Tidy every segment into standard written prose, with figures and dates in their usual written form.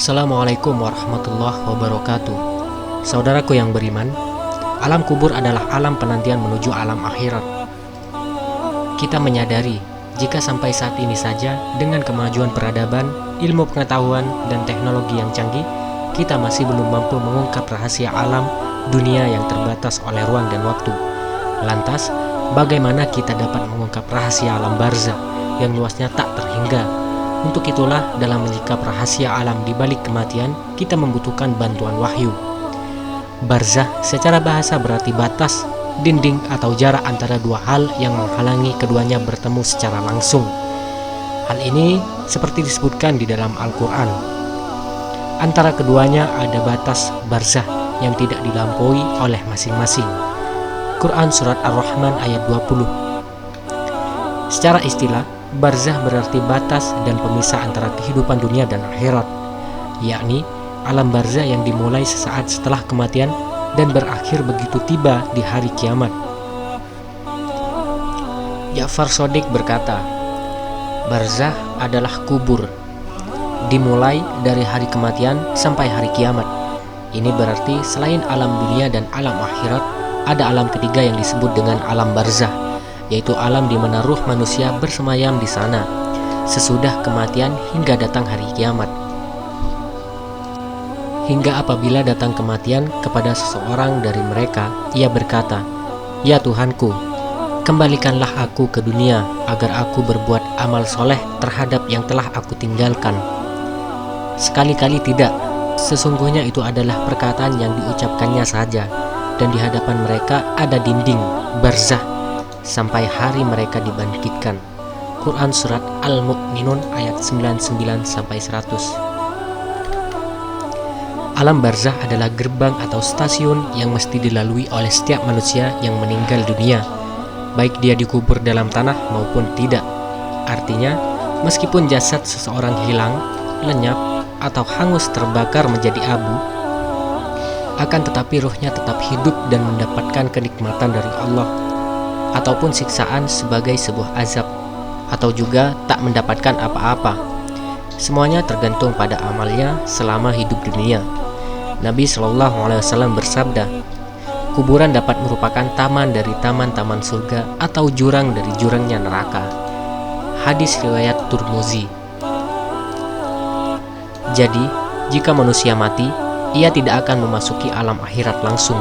Assalamualaikum warahmatullahi wabarakatuh. Saudaraku yang beriman, alam kubur adalah alam penantian menuju alam akhirat. Kita menyadari jika sampai saat ini saja dengan kemajuan peradaban, ilmu pengetahuan, dan teknologi yang canggih, kita masih belum mampu mengungkap rahasia alam dunia yang terbatas oleh ruang dan waktu. Lantas, bagaimana kita dapat mengungkap rahasia alam barzah yang luasnya tak terhingga? Untuk itulah, dalam menyikap rahasia alam di balik kematian, kita membutuhkan bantuan wahyu. Barzah secara bahasa berarti batas, dinding atau jarak antara dua hal yang menghalangi keduanya bertemu secara langsung. Hal ini seperti disebutkan di dalam Al-Quran. Antara keduanya ada batas barzah yang tidak dilampaui oleh masing-masing. Quran Surat Ar-Rahman ayat 20. Secara istilah, barzah berarti batas dan pemisah antara kehidupan dunia dan akhirat, yakni alam barzah yang dimulai sesaat setelah kematian dan berakhir begitu tiba di hari kiamat. Ja'far Shadiq berkata, barzah adalah kubur, dimulai dari hari kematian sampai hari kiamat. Ini berarti selain alam dunia dan alam akhirat, ada alam ketiga yang disebut dengan alam barzah, yaitu alam di mana ruh manusia bersemayam di sana sesudah kematian hingga datang hari kiamat. Hingga apabila datang kematian kepada seseorang dari mereka, ia berkata, "Ya Tuhanku, kembalikanlah aku ke dunia agar aku berbuat amal soleh terhadap yang telah aku tinggalkan." Sekali-kali tidak, sesungguhnya itu adalah perkataan yang diucapkannya saja, dan di hadapan mereka ada dinding barzah sampai hari mereka dibangkitkan. Quran Surat Al-Mu'minun ayat 99-100. Alam barzah adalah gerbang atau stasiun yang mesti dilalui oleh setiap manusia yang meninggal dunia, baik dia dikubur dalam tanah maupun tidak. Artinya, meskipun jasad seseorang hilang, lenyap, atau hangus terbakar menjadi abu, akan tetapi ruhnya tetap hidup dan mendapatkan kenikmatan dari Allah, ataupun siksaan sebagai sebuah azab, atau juga tak mendapatkan apa-apa. Semuanya tergantung pada amalnya selama hidup dunia. Nabi SAW bersabda, kuburan dapat merupakan taman dari taman-taman surga atau jurang dari jurangnya neraka. Hadis riwayat Tirmizi. Jadi, jika manusia mati, ia tidak akan memasuki alam akhirat langsung,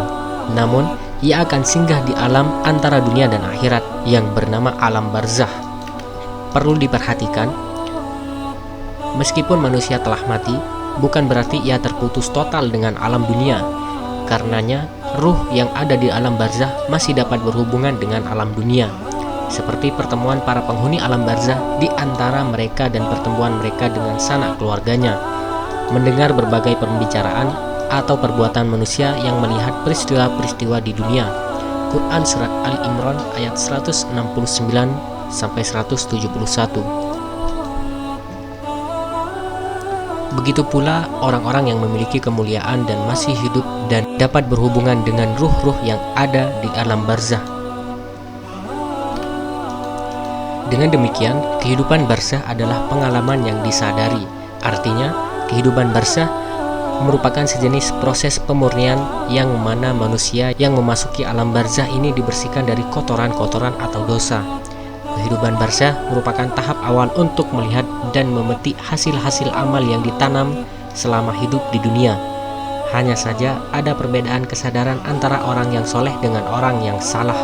namun ia akan singgah di alam antara dunia dan akhirat yang bernama alam barzah. Perlu diperhatikan, meskipun manusia telah mati, bukan berarti ia terputus total dengan alam dunia. Karenanya, ruh yang ada di alam barzah masih dapat berhubungan dengan alam dunia, seperti pertemuan para penghuni alam barzah di antara mereka dan pertemuan mereka dengan sanak keluarganya, mendengar berbagai pembicaraan atau perbuatan manusia yang melihat peristiwa-peristiwa di dunia. Quran Surat Ali Imran ayat 169-171. Begitu pula orang-orang yang memiliki kemuliaan dan masih hidup dan dapat berhubungan dengan ruh-ruh yang ada di alam barzah. Dengan demikian, kehidupan barzah adalah pengalaman yang disadari. Artinya, kehidupan barzah merupakan sejenis proses pemurnian yang mana manusia yang memasuki alam barzah ini dibersihkan dari kotoran-kotoran atau dosa. Kehidupan barzah merupakan tahap awal untuk melihat dan memetik hasil-hasil amal yang ditanam selama hidup di dunia. Hanya saja ada perbedaan kesadaran antara orang yang soleh dengan orang yang salah.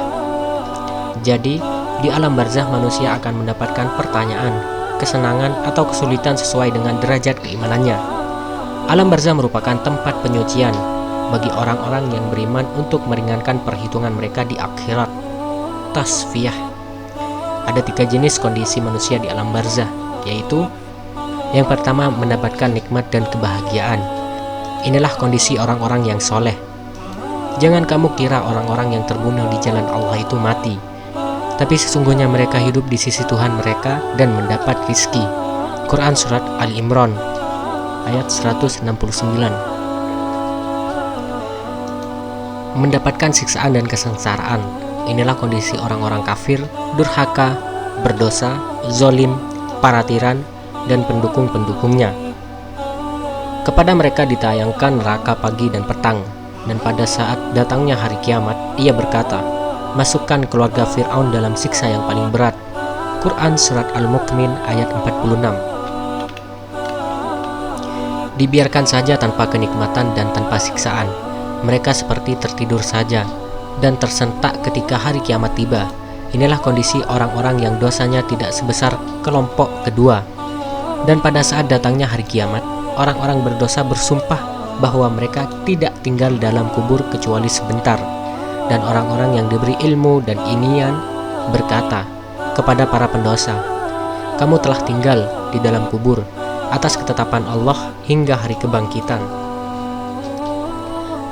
Jadi, di alam barzah manusia akan mendapatkan pertanyaan, kesenangan atau kesulitan sesuai dengan derajat keimanannya. Alam barzah merupakan tempat penyucian bagi orang-orang yang beriman untuk meringankan perhitungan mereka di akhirat. Tasfiyah. Ada 3 jenis kondisi manusia di alam barzah, yaitu yang pertama, mendapatkan nikmat dan kebahagiaan. Inilah kondisi orang-orang yang soleh. Jangan kamu kira orang-orang yang terbunuh di jalan Allah itu mati, tapi sesungguhnya mereka hidup di sisi Tuhan mereka dan mendapat rizki. Quran Surat Al-Imran ayat 169. Mendapatkan siksaan dan kesengsaraan. Inilah kondisi orang-orang kafir, durhaka, berdosa, zolim, para tiran, dan pendukung-pendukungnya. Kepada mereka ditayangkan neraka pagi dan petang, dan pada saat datangnya hari kiamat, ia berkata, masukkan keluarga Fir'aun dalam siksa yang paling berat. Quran Surat Al-Mu'min ayat 46. Dibiarkan saja tanpa kenikmatan dan tanpa siksaan. Mereka seperti tertidur saja dan tersentak ketika hari kiamat tiba. Inilah kondisi orang-orang yang dosanya tidak sebesar kelompok kedua. Dan pada saat datangnya hari kiamat, orang-orang berdosa bersumpah bahwa mereka tidak tinggal dalam kubur kecuali sebentar. Dan orang-orang yang diberi ilmu dan inian berkata kepada para pendosa, kamu telah tinggal di dalam kubur atas ketetapan Allah hingga hari kebangkitan.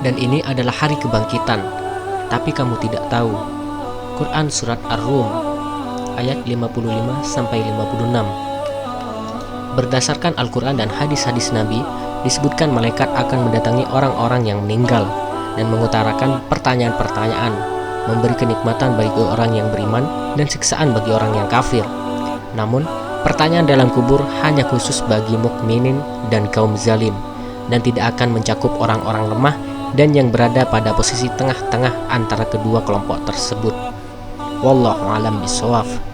Dan ini adalah hari kebangkitan, tapi kamu tidak tahu. Quran Surat Ar-Rum ayat 55-56. Berdasarkan Al-Quran dan hadis-hadis Nabi, disebutkan malaikat akan mendatangi orang-orang yang meninggal dan mengutarakan pertanyaan-pertanyaan, memberi kenikmatan bagi orang yang beriman dan siksaan bagi orang yang kafir. Namun, pertanyaan dalam kubur hanya khusus bagi mukminin dan kaum zalim, dan tidak akan mencakup orang-orang lemah dan yang berada pada posisi tengah-tengah antara kedua kelompok tersebut. Wallahu a'lam bishawab.